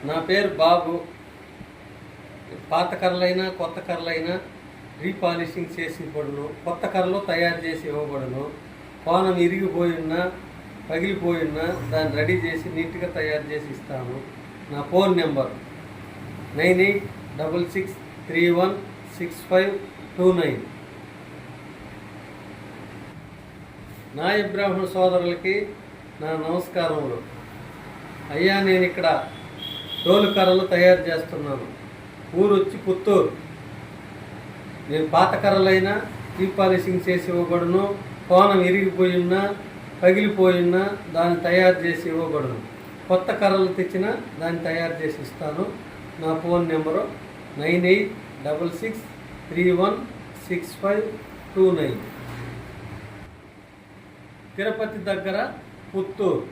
నా పేరు బాబు. పాత కర్రలైనా కొత్త కర్రలైనా రీపాలిషింగ్ చేసి ఇవ్వబడును. కొత్త కర్రలు తయారు చేసి ఇవ్వబడును. కోణం ఇరిగిపోయినా పగిలిపోయినా దాన్ని రెడీ చేసి నీట్గా తయారు చేసి ఇస్తాను. నా ఫోన్ నెంబర్ 9866316529. నాయ బ్రాహ్మణ సోదరులకి నా నమస్కారములు. అయ్యా, నేను ఇక్కడ తోలు కర్రలు తయారు చేస్తున్నాను. ఊరు వచ్చి పుత్తూరు. నేను పాత కర్రలైనా రీపాలిషింగ్ చేసి ఇవ్వబడును. కోణం ఇరిగిపోయినా పగిలిపోయినా దాన్ని తయారు చేసి ఇవ్వబడును. కొత్త కర్రలు తెచ్చినా దాన్ని తయారు చేసి ఇస్తాను. నా ఫోన్ నెంబరు 9866316529. తిరుపతి దగ్గర పుత్తూరు.